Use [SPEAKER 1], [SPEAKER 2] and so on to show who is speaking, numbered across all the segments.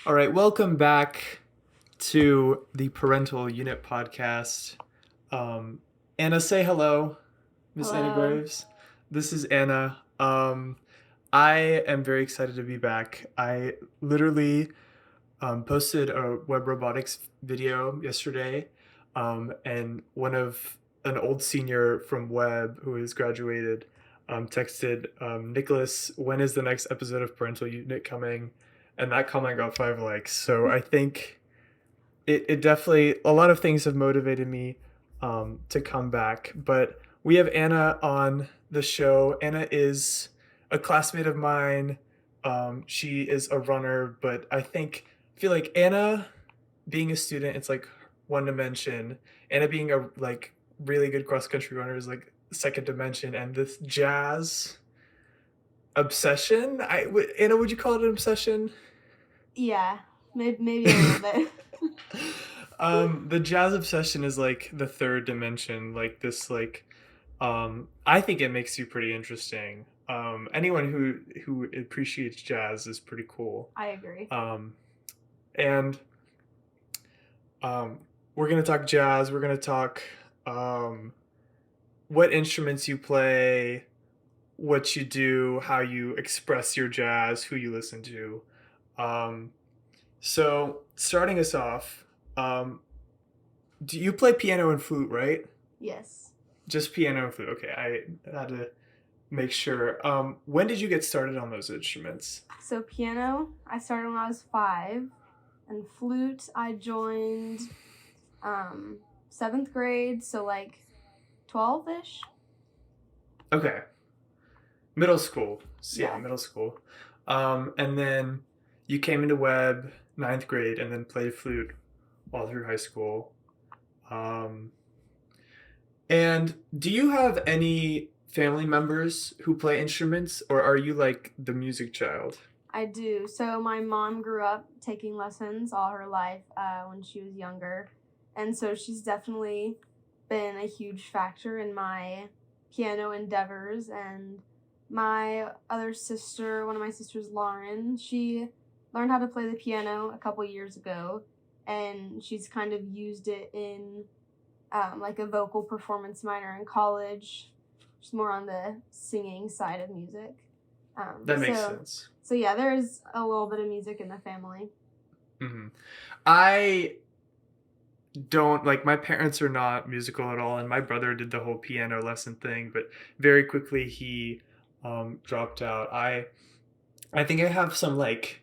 [SPEAKER 1] All right, welcome back to the Parental Unit podcast. Um, Anna, say hello, Miss Anna
[SPEAKER 2] Hello.
[SPEAKER 1] Graves. This is Anna. I am very excited to be back. I literally posted a web robotics video yesterday, and one of an old senior from web who has graduated texted Nicholas, when is the next episode of Parental Unit coming? And that comment got 5 likes. So I think it definitely, a lot of things have motivated me to come back. But we have Anna on the show. Anna is a classmate of mine. She is a runner, but I feel like Anna being a student, it's like one dimension. Anna being a like really good cross country runner is like second dimension, and this jazz obsession. Anna, would you call it an obsession?
[SPEAKER 2] Yeah, maybe a little bit.
[SPEAKER 1] The jazz obsession is like the third dimension, like this, I think it makes you pretty interesting. Anyone who appreciates jazz is pretty cool.
[SPEAKER 2] I agree.
[SPEAKER 1] Um, and um, we're gonna talk jazz. We're gonna talk um, what instruments you play, what you do, how you express your jazz, who you listen to. Um, so starting us off, um, do you play piano and flute, right?
[SPEAKER 2] Yes.
[SPEAKER 1] Just piano and flute. Okay, I had to make sure. When did you get started on those instruments?
[SPEAKER 2] So piano, I started when I was 5, and flute I joined um 7th grade, so like 12ish.
[SPEAKER 1] Okay, middle school. So yeah,
[SPEAKER 2] Yeah.
[SPEAKER 1] middle school. And then you came into web ninth grade, and then played flute all through high school. Um, and do you have any family members who play instruments, or are you like the music child?
[SPEAKER 2] I do. So my mom grew up taking lessons all her life when she was younger, and so she's definitely been a huge factor in my piano endeavors. And my other sister, one of my sisters, Lauren, she learned how to play the piano a couple years ago, and she's kind of used it in like a vocal performance minor in college, just more on the singing side of music. Um,
[SPEAKER 1] That makes
[SPEAKER 2] so
[SPEAKER 1] sense.
[SPEAKER 2] so yeah, there's a little bit of music in the family.
[SPEAKER 1] Hmm. I don't like, my parents are not musical at all, and my brother did the whole piano lesson thing, but very quickly he dropped out. I think I have some like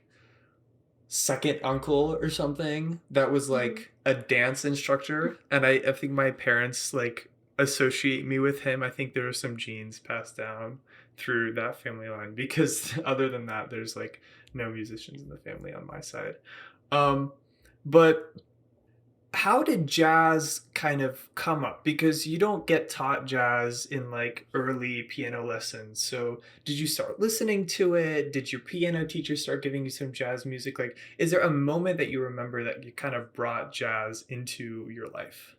[SPEAKER 1] second uncle or something that was
[SPEAKER 2] Mm-hmm.
[SPEAKER 1] like a dance instructor, and I think my parents like associate me with him. I think there are some genes passed down through that family line, because other than that there's like no musicians in the family on my side. Um but how did jazz kind of come up? Because you don't get taught jazz in like early piano lessons. So, did you start listening to it? Did your piano teacher start giving you some jazz music? Like, is there a moment that you remember that you kind of brought jazz into your life?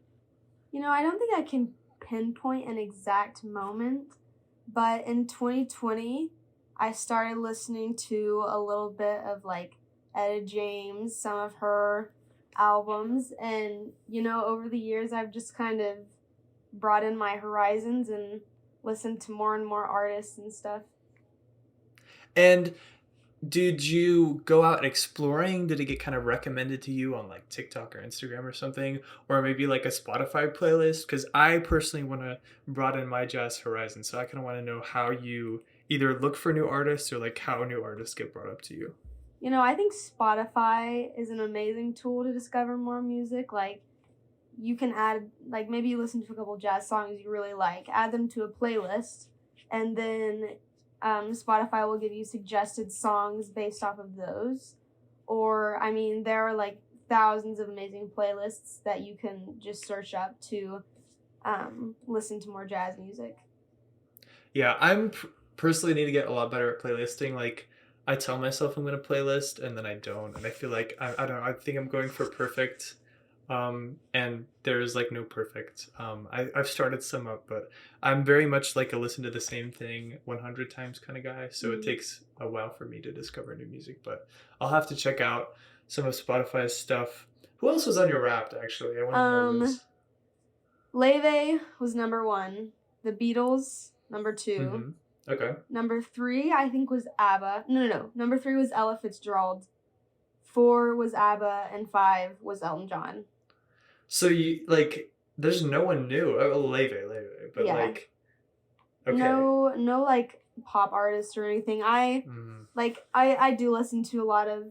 [SPEAKER 2] I don't think I can pinpoint an exact moment, but in 2020, I started listening to a little bit of like Etta James, some of her albums, and over the years, I've just kind of broadened my horizons and listened to more and more artists and stuff.
[SPEAKER 1] And did you go out exploring? Did it get kind of recommended to you on like TikTok or Instagram or something? Or maybe like a Spotify playlist? Because I personally want to broaden my jazz horizon. So I kind of want to know how you either look for new artists, or like how new artists get brought up to you.
[SPEAKER 2] I think Spotify is an amazing tool to discover more music. Like, you can add, like, maybe you listen to a couple jazz songs you really like, add them to a playlist, and then Spotify will give you suggested songs based off of those. Or, I mean, there are like thousands of amazing playlists that you can just search up to listen to more jazz music.
[SPEAKER 1] Yeah, personally need to get a lot better at playlisting. Like, I tell myself I'm going to playlist, and then I don't. And I feel like, I don't know, I think I'm going for perfect. And there's like no perfect. I've started some up, but I'm very much like a listen to the same thing 100 times kind of guy. So it
[SPEAKER 2] Mm.
[SPEAKER 1] takes a while for me to discover new music, but I'll have to check out some of Spotify's stuff. Who else was on your Wrapped? Actually, I want to know
[SPEAKER 2] Um,
[SPEAKER 1] this.
[SPEAKER 2] Leve was number one. The Beatles, number two.
[SPEAKER 1] Mm-hmm. Okay.
[SPEAKER 2] Number three, I think, was ABBA. No. Number three was Ella Fitzgerald. Four was ABBA, and five was Elton John.
[SPEAKER 1] So you like, there's no one new. Oh, Leve, but
[SPEAKER 2] Yeah.
[SPEAKER 1] like, okay.
[SPEAKER 2] No, like pop artists or anything.
[SPEAKER 1] Mm.
[SPEAKER 2] I do listen to a lot of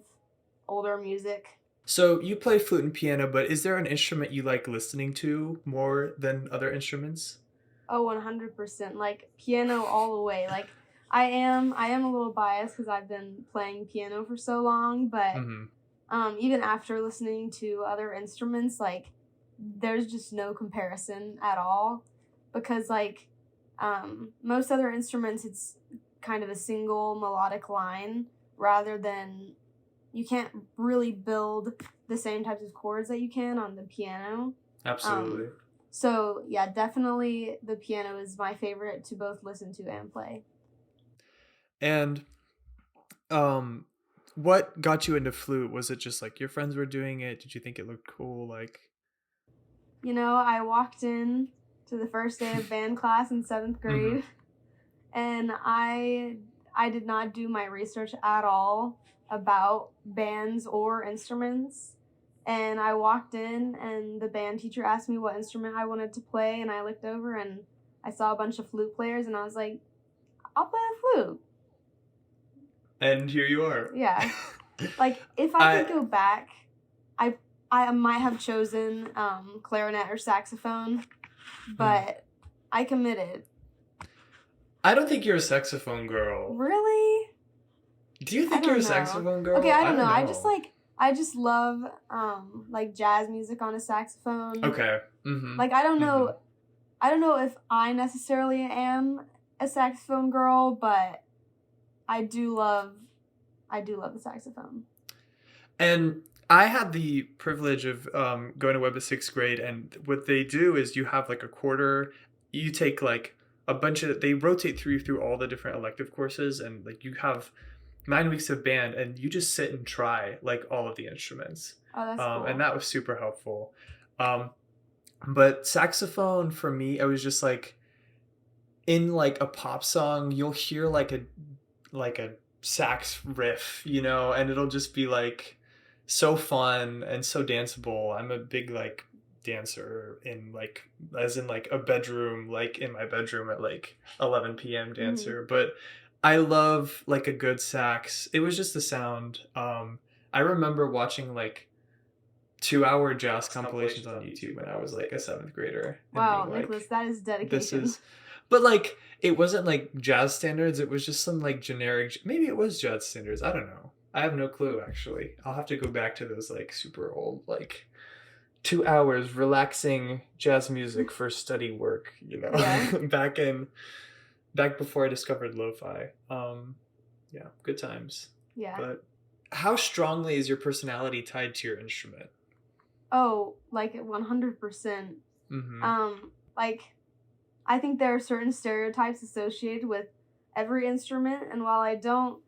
[SPEAKER 2] older music.
[SPEAKER 1] So you play flute and piano, but is there an instrument you like listening to more than other instruments?
[SPEAKER 2] Oh, 100%. Like piano all the way. Like I am a little biased because I've been playing piano for so long, but
[SPEAKER 1] Mm-hmm.
[SPEAKER 2] even after listening to other instruments, like there's just no comparison at all because like most other instruments it's kind of a single melodic line rather than you can't really build the same types of chords that you can on the piano.
[SPEAKER 1] Absolutely.
[SPEAKER 2] So yeah, definitely the piano is my favorite to both listen to and play.
[SPEAKER 1] And um, what got you into flute? Was it just like your friends were doing it? Did you think it looked cool? Like,
[SPEAKER 2] You know, I walked in to the first day of band class in seventh
[SPEAKER 1] mm-hmm.
[SPEAKER 2] grade, and I did not do my research at all about bands or instruments. And I walked in, and the band teacher asked me what instrument I wanted to play, and I looked over and I saw a bunch of flute players, and I was like, I'll play the flute.
[SPEAKER 1] And here you are.
[SPEAKER 2] Yeah. Like, if I could go back, I I might have chosen clarinet or saxophone, but I committed.
[SPEAKER 1] I don't think you're a saxophone girl.
[SPEAKER 2] Really?
[SPEAKER 1] Do you
[SPEAKER 2] I
[SPEAKER 1] think you're
[SPEAKER 2] don't
[SPEAKER 1] a
[SPEAKER 2] know.
[SPEAKER 1] saxophone girl?
[SPEAKER 2] Okay, I don't know. I just love like jazz music on a saxophone.
[SPEAKER 1] Okay. Mm-hmm.
[SPEAKER 2] Like I don't know if I necessarily am a saxophone girl, but I do love the saxophone.
[SPEAKER 1] And I had the privilege of going to Webb at sixth grade, and what they do is you have like a quarter. You take like a bunch of. They rotate through all the different elective courses, and like you have 9 weeks of band, and you just sit and try like all of the instruments.
[SPEAKER 2] Oh, that's cool.
[SPEAKER 1] And that was super helpful. But saxophone for me, I was just like in like a pop song, you'll hear like a sax riff, and it'll just be like so fun and so danceable. I'm a big like dancer in like as in like a bedroom, like in my bedroom at like 11 p.m. dancer. But I love like a good sax. It was just the sound. I remember watching like 2-hour jazz compilations on YouTube when I was like a seventh grader.
[SPEAKER 2] Wow,
[SPEAKER 1] And being
[SPEAKER 2] Nicholas,
[SPEAKER 1] like,
[SPEAKER 2] that is dedication.
[SPEAKER 1] but like it wasn't like jazz standards. It was just some like generic. Maybe it was jazz standards. I don't know. I have no clue actually. I'll have to go back to those like super old like 2 hours relaxing jazz music for study work.
[SPEAKER 2] Yeah.
[SPEAKER 1] back before I discovered lo-fi. Yeah, good times.
[SPEAKER 2] Yeah.
[SPEAKER 1] But how strongly is your personality tied to your instrument?
[SPEAKER 2] Oh, like 100%. Like I think there are certain stereotypes associated with every instrument, and while I don't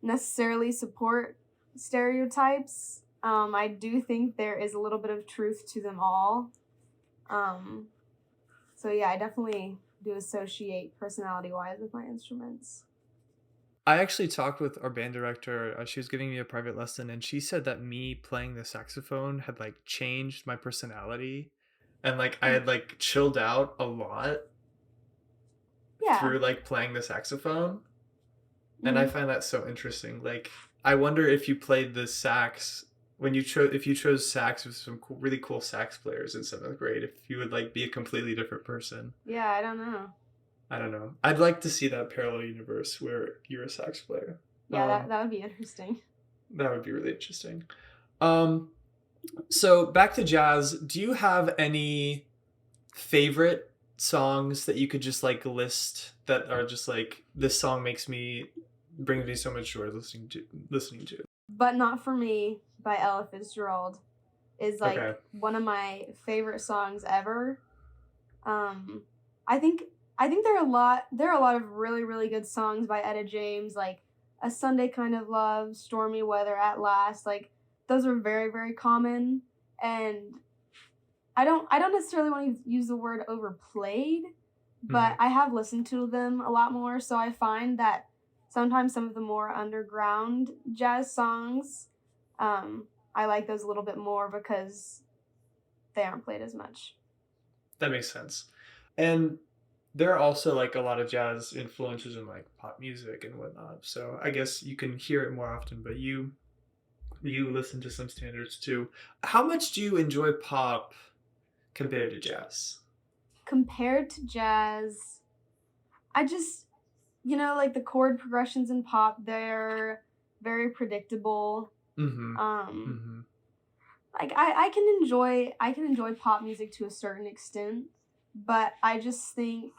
[SPEAKER 2] necessarily support stereotypes, I do think there is a little bit of truth to them all. So yeah, I definitely do associate personality-wise with my instruments.
[SPEAKER 1] I actually talked with our band director. She was giving me a private lesson, and she said that me playing the saxophone had like changed my personality, and like I had like chilled out a lot through like playing the saxophone. And I find that so interesting. Like, I wonder if you played the sax when if you chose sax with some really cool sax players in seventh grade, if you would like be a completely different person.
[SPEAKER 2] Yeah, I don't know.
[SPEAKER 1] I'd like to see that parallel universe where you're a sax player.
[SPEAKER 2] Yeah, that would be interesting.
[SPEAKER 1] That would be really interesting. So back to jazz. Do you have any favorite songs that you could just like list that are just like this song brings me so much joy listening to?
[SPEAKER 2] But Not For Me by Ella Fitzgerald is like one of my favorite songs ever. I think there are a lot of really, really good songs by Etta James, like A Sunday Kind of Love, Stormy Weather, At Last. Like those are very, very common, and I don't necessarily want to use the word overplayed, but
[SPEAKER 1] Mhm.
[SPEAKER 2] I have listened to them a lot more, so I find that sometimes some of the more underground jazz songs, I like those a little bit more because they aren't played as much.
[SPEAKER 1] That makes sense. And there are also like a lot of jazz influences in like pop music and whatnot. So I guess you can hear it more often, but you listen to some standards too. How much do you enjoy pop compared to jazz?
[SPEAKER 2] Compared to jazz, I just, like the chord progressions in pop, they're very predictable.
[SPEAKER 1] Mhm.
[SPEAKER 2] Um,
[SPEAKER 1] Mhm.
[SPEAKER 2] like I can enjoy pop music to a certain extent, but I just think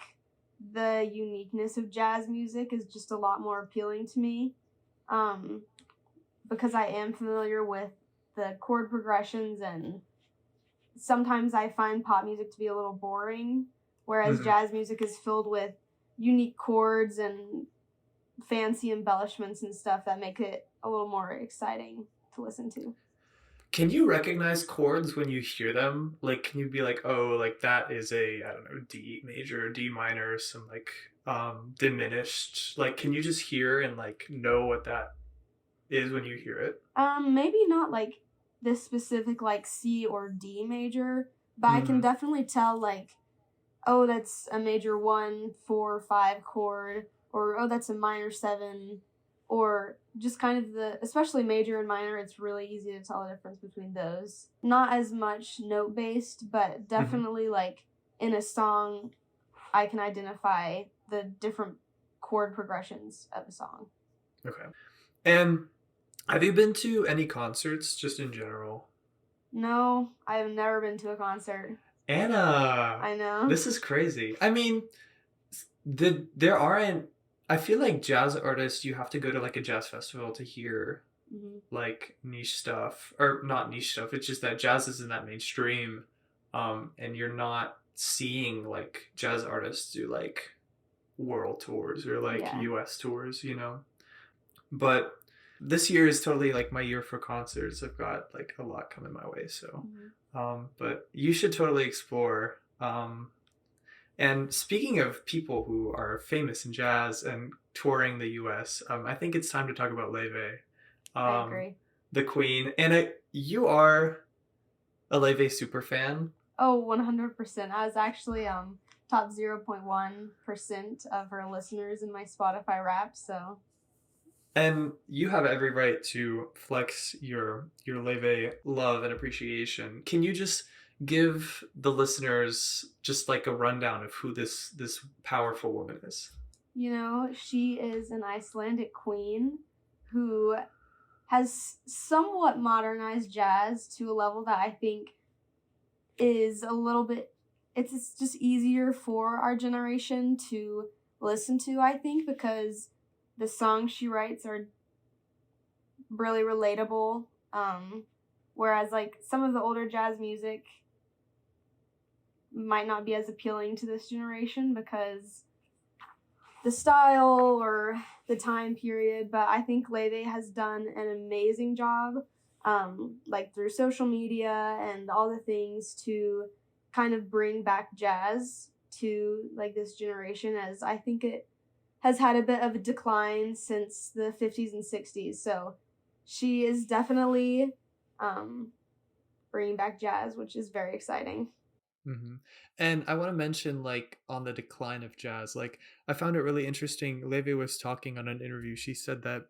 [SPEAKER 2] the uniqueness of jazz music is just a lot more appealing to me. Um, because I am familiar with the chord progressions, and sometimes I find pop music to be a little boring, whereas
[SPEAKER 1] Mhm.
[SPEAKER 2] jazz music is filled with unique chords and fancy embellishments and stuff that make it a little more exciting to listen to.
[SPEAKER 1] Can you recognize chords when you hear them? Like, can you be like, "Oh, like that is a, I don't know, D major, D minor, some like diminished." Like, can you just hear and like know what that is when you hear it?
[SPEAKER 2] Maybe not like this specific like C or D major, but I can
[SPEAKER 1] Mhm.
[SPEAKER 2] definitely tell like, oh, that's a major 1 4 5 chord, or oh, that's a minor 7, or just kind of especially major and minor. It's really easy to tell the difference between those. Not as much note based, but
[SPEAKER 1] Mhm.
[SPEAKER 2] definitely like in a song, I can identify the different chord progressions of a song.
[SPEAKER 1] Okay. And have you been to any concerts just in general?
[SPEAKER 2] No, I have never been to a concert.
[SPEAKER 1] Anna,
[SPEAKER 2] I know.
[SPEAKER 1] this is crazy. I mean, there aren't. I feel like jazz artists, you have to go to like a jazz festival to hear
[SPEAKER 2] Hmm.
[SPEAKER 1] like niche stuff, or not niche stuff. It's just that jazz isn't that mainstream, and you're not seeing like jazz artists do like world tours or like
[SPEAKER 2] Yeah.
[SPEAKER 1] U.S. tours, you know. But this year is totally like my year for concerts. I've got like a lot coming my way, so
[SPEAKER 2] Hmm.
[SPEAKER 1] but you should totally explore. And speaking of people who are famous in jazz and touring the US, I think it's time to talk about Leve,
[SPEAKER 2] I
[SPEAKER 1] um,
[SPEAKER 2] agree.
[SPEAKER 1] the Queen. And you are a Leve super fan,
[SPEAKER 2] Oh, 100%. I was actually top 0.1% of her listeners in my Spotify rap, so
[SPEAKER 1] and you have every right to flex your Leve love and appreciation. Can you just give the listeners just like a rundown of who this powerful woman is?
[SPEAKER 2] she is an Icelandic queen who has somewhat modernized jazz to a level that I think is a little bit it's just easier for our generation to listen to, I think, because the songs she writes are really relatable. Whereas like some of the older jazz music might not be as appealing to this generation because the style or the time period, but I think Leve has done an amazing job, like through social media and all the things to kind of bring back jazz to like this generation, as I think it has had a bit of a decline since the 50s and 60s. So she is definitely um, bringing back jazz, which is very exciting.
[SPEAKER 1] Mhm. And I wanna mention, like, on the decline of jazz, like, I found it really interesting. Leve was talking on an interview. She said that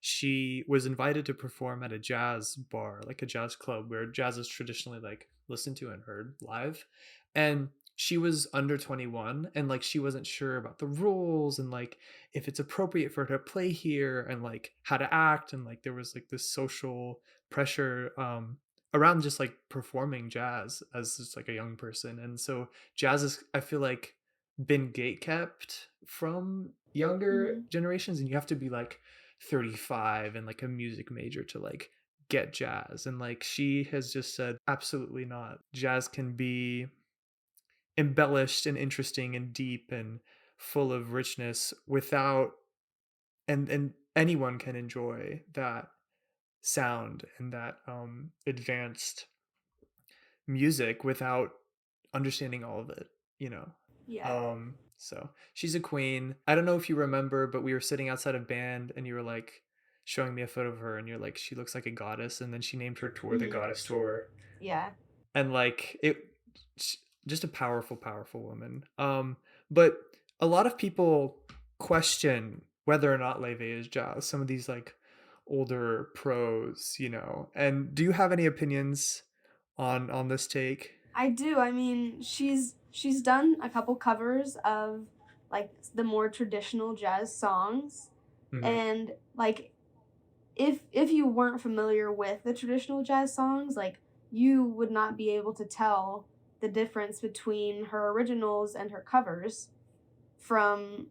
[SPEAKER 1] she was invited to perform at a jazz bar, like a jazz club where jazz is traditionally, like, listened to and heard live, and she was under 21, and, like, she wasn't sure about the rules and, like, if it's appropriate for her to play here and, like, how to act, and, like, there was, like, this social pressure, around just like performing jazz as just like a young person. And so jazz is, I feel like, been gate kept from younger
[SPEAKER 2] Mm-hmm.
[SPEAKER 1] generations, and you have to be like 35 and like a music major to like get jazz. And like she has just said absolutely not. Jazz can be embellished and interesting and deep and full of richness without, and anyone can enjoy that sound and that advanced music without understanding all of it, you know.
[SPEAKER 2] Yeah.
[SPEAKER 1] So she's a queen. I don't know if you remember, but we were sitting outside of band and you were like showing me a photo of her and you're like, she looks like a goddess, and then she named her tour the
[SPEAKER 2] Mhm.
[SPEAKER 1] Goddess Tour.
[SPEAKER 2] Yeah.
[SPEAKER 1] And like sh- just a powerful, powerful woman. But a lot of people question whether or not Leve is jazz. Some of these like older pros, you know. And do you have any opinions on this take?
[SPEAKER 2] I do. I mean, she's done a couple covers of like the more traditional jazz songs,
[SPEAKER 1] Mhm.
[SPEAKER 2] and like if you weren't familiar with the traditional jazz songs, like you would not be able to tell the difference between her originals and her covers from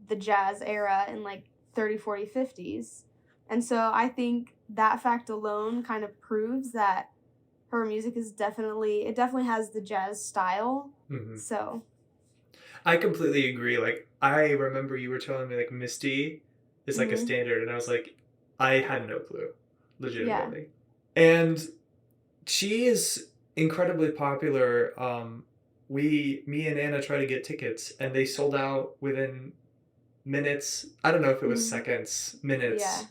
[SPEAKER 2] the jazz era in like 30, 40, 50s. And so I think that fact alone kind of proves that her music is definitely it definitely has the jazz style.
[SPEAKER 1] Mhm.
[SPEAKER 2] So,
[SPEAKER 1] I completely agree. Like I remember you were telling me like Misty is like a
[SPEAKER 2] mhm.
[SPEAKER 1] standard, and I was like, I had no clue,
[SPEAKER 2] Yeah.
[SPEAKER 1] legitimately. And she is incredibly popular. Me and Anna tried to get tickets, and they sold out within minutes. I don't know if it was
[SPEAKER 2] Mhm.
[SPEAKER 1] seconds,
[SPEAKER 2] Yeah.
[SPEAKER 1] minutes.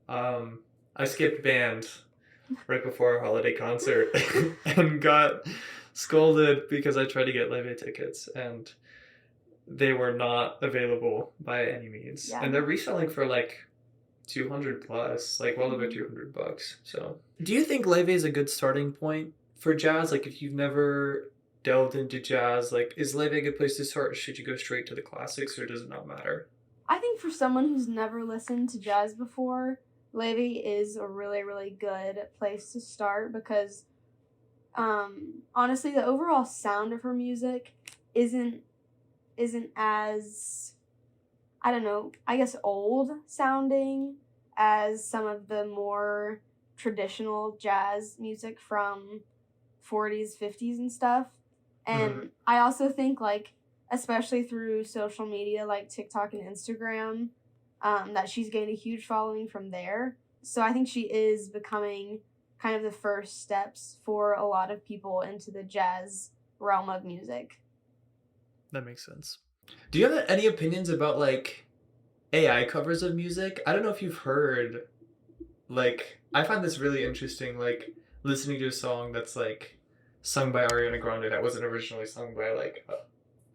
[SPEAKER 1] I skipped band right before our holiday concert and got scolded because I tried to get Leve tickets, and they were not available by any means.
[SPEAKER 2] Yeah.
[SPEAKER 1] And they're reselling for like 200 plus, like well over
[SPEAKER 2] Mhm.
[SPEAKER 1] 200 bucks. So, do you think Leve is a good starting point for jazz? Like, if you've never delved into jazz, like, is Leve a good place to start? Or should you go straight to the classics, or does it not matter?
[SPEAKER 2] I think for someone who's never listened to jazz before, Levy is a really, really good place to start because honestly the overall sound of her music isn't isn't as I don't know, I guess old sounding as some of the more traditional jazz music from 40s, 50s and stuff.
[SPEAKER 1] Hmm.
[SPEAKER 2] And I also think like especially through social media like TikTok and Instagram, that she's gained a huge following from there. So I think she is becoming kind of the first steps for a lot of people into the jazz realm of music.
[SPEAKER 1] That makes sense. Do you have any opinions about like AI covers of music? I don't know if you've heard, like, I find this really interesting, like, listening to a song that's like sung by Ariana Grande that wasn't originally sung by like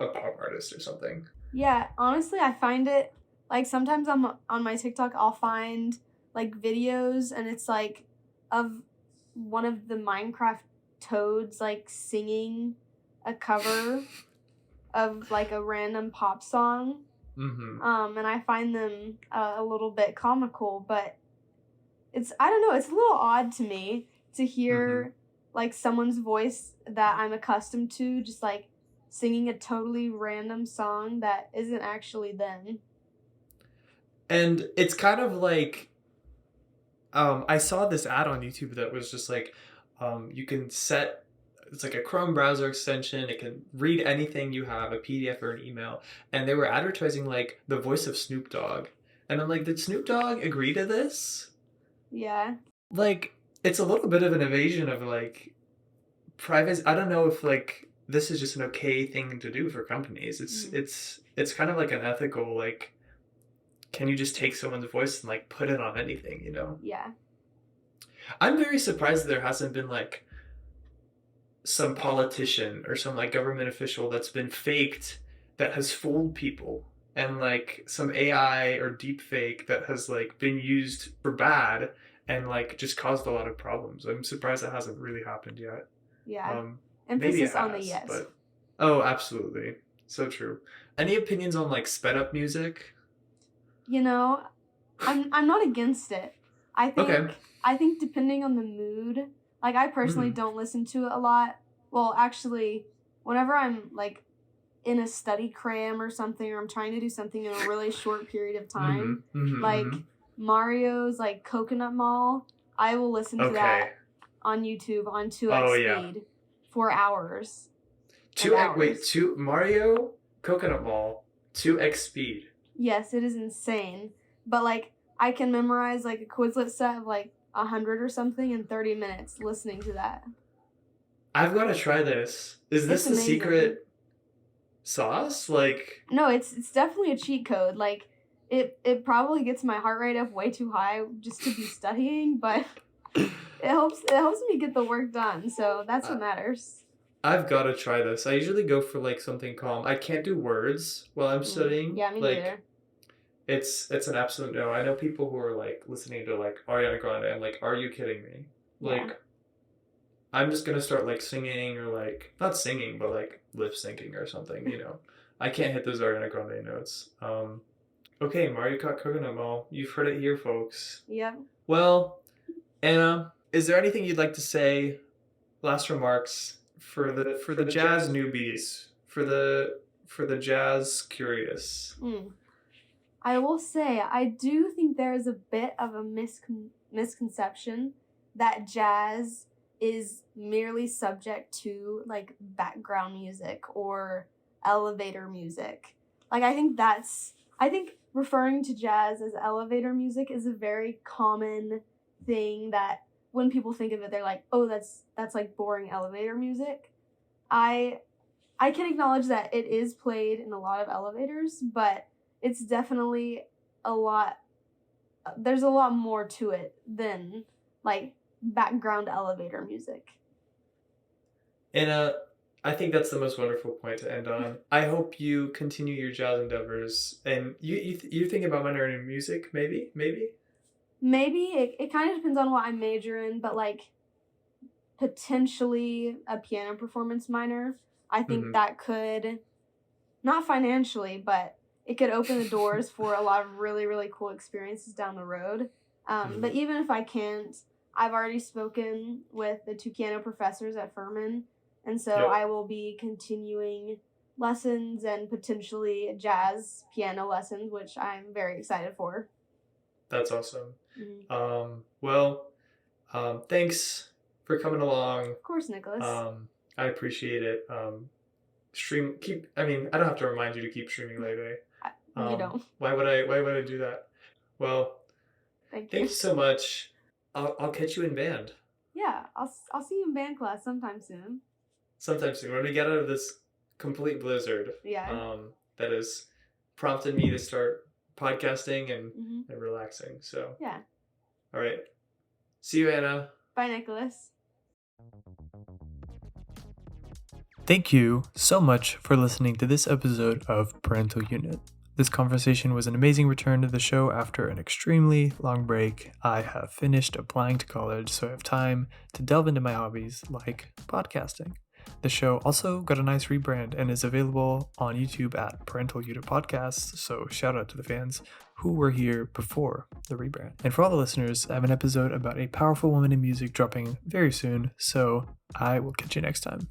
[SPEAKER 1] a pop artist or something.
[SPEAKER 2] Yeah, honestly, I find it like sometimes I'm on my TikTok, I'll find like videos and it's like of one of the Minecraft toads like singing a cover of like a random pop song.
[SPEAKER 1] Mm-hmm.
[SPEAKER 2] And I find them a little bit comical, but it's I don't know, it's a little odd to me to
[SPEAKER 1] Mm-hmm.
[SPEAKER 2] hear like someone's voice that I'm accustomed to just like singing a totally random song that isn't actually them.
[SPEAKER 1] And it's kind of like I saw this ad on YouTube that was just like you can set, it's like a Chrome browser extension. It can read anything you have, a PDF or an email, and they were advertising like the voice of Snoop Dogg. And I'm like, did Snoop Dogg agree to this?
[SPEAKER 2] Yeah.
[SPEAKER 1] Like, it's a little bit of an invasion of like privacy. I don't know if like this is just an okay thing to do for companies.
[SPEAKER 2] Mhm.
[SPEAKER 1] It's kind of like an ethical like, can you just take someone's voice and like put it on anything, you know?
[SPEAKER 2] Yeah.
[SPEAKER 1] I'm very surprised that there hasn't been like some politician or some like government official that's been faked that has fooled people, and like some AI or deep fake that has like been used for bad and like just caused a lot of problems. I'm surprised that hasn't really happened yet.
[SPEAKER 2] Yeah.
[SPEAKER 1] Um, Maybe it
[SPEAKER 2] Emphasis on the
[SPEAKER 1] has,
[SPEAKER 2] yes.
[SPEAKER 1] but oh, absolutely, so true. Any opinions on like sped up music?
[SPEAKER 2] You know, I'm not against it. I
[SPEAKER 1] Okay.
[SPEAKER 2] think I think depending on the mood, like I personally
[SPEAKER 1] Mm-hmm.
[SPEAKER 2] don't listen to it a lot. Well, actually, whenever I'm like in a study cram or something or I'm trying to do something in a really short period of
[SPEAKER 1] Mm-hmm.
[SPEAKER 2] time,
[SPEAKER 1] Mm-hmm. Mm-hmm.
[SPEAKER 2] like Mario's like Coconut Mall, I will listen to
[SPEAKER 1] Okay.
[SPEAKER 2] that on YouTube on 2x
[SPEAKER 1] Oh yeah.
[SPEAKER 2] speed for hours and
[SPEAKER 1] Two egg. Wait,
[SPEAKER 2] hours.
[SPEAKER 1] two Mario Coconut Mall, 2x speed.
[SPEAKER 2] Yes, it is insane. But like I can memorize like a Quizlet set of like 100 or something in 30 minutes listening to that.
[SPEAKER 1] I've got to try this. Is this
[SPEAKER 2] It's
[SPEAKER 1] the
[SPEAKER 2] amazing.
[SPEAKER 1] secret sauce? Like,
[SPEAKER 2] No, it's definitely a cheat code. Like it probably gets my heart rate up way too high just to be studying, but it helps me get the work done. So that's what
[SPEAKER 1] I-
[SPEAKER 2] matters.
[SPEAKER 1] I've got to try this. I usually go for like something calm. I can't do words while I'm studying.
[SPEAKER 2] Yeah, me
[SPEAKER 1] Like,
[SPEAKER 2] neither.
[SPEAKER 1] it's an absolute no. I know people who are like listening to like Ariana Grande. I'm like, are you kidding me?
[SPEAKER 2] Yeah.
[SPEAKER 1] Like, I'm just gonna start like singing or like not singing, but like lip syncing or something. I can't hit those Ariana Grande notes. Okay, Mario Kart Coconut Mall. You've heard it here, folks.
[SPEAKER 2] Yep.
[SPEAKER 1] Well, Anna, is there anything you'd like to say? Last remarks for the jazz newbies, for the jazz curious.
[SPEAKER 2] I will say, I do think there is a bit of a misconception that jazz is merely subject to like background music or elevator music. Like I think referring to jazz as elevator music is a very common thing that when people think of it they're like, "Oh, that's like boring elevator music." I I can acknowledge that it is played in a lot of elevators, but it's definitely a lot there's a lot more to it than like background elevator music.
[SPEAKER 1] And I think that's the most wonderful point to end on. I hope you continue your jazz endeavors, and you think about minoring in music, maybe.
[SPEAKER 2] Maybe it kind of depends on what I major in, but like potentially a piano performance minor. I think that could, not financially, but it could open the doors for a lot of really, really cool experiences down the road. But even if I can't, I've already spoken with the two piano professors at Furman, and so
[SPEAKER 1] Yep.
[SPEAKER 2] I will be continuing lessons and potentially jazz piano lessons, which I'm very excited for.
[SPEAKER 1] That's awesome. Well, thanks for coming along.
[SPEAKER 2] Of course, Nicholas.
[SPEAKER 1] I appreciate it. I mean, I don't have to remind you to keep streaming Leve.
[SPEAKER 2] You don't.
[SPEAKER 1] Why would I do that? Well,
[SPEAKER 2] Thank
[SPEAKER 1] thank
[SPEAKER 2] you.
[SPEAKER 1] you so much. I'll catch you in band
[SPEAKER 2] Yeah, I'll see you in band class sometime soon.
[SPEAKER 1] sometime soon when we get out of this complete blizzard.
[SPEAKER 2] Yeah.
[SPEAKER 1] That has prompted me to start podcasting and relaxing. So
[SPEAKER 2] Yeah.
[SPEAKER 1] all right. See you, Anna.
[SPEAKER 2] Bye, Nicholas.
[SPEAKER 1] Thank you so much for listening to this episode of Parental Unit. This conversation was an amazing return to the show after an extremely long break. I have finished applying to college, so I have time to delve into my hobbies like podcasting. The show also got a nice rebrand and is available on YouTube at Parental Unit Podcasts, so shout out to the fans who were here before the rebrand. And for all the listeners, I have an episode about a powerful woman in music dropping very soon, so I will catch you next time.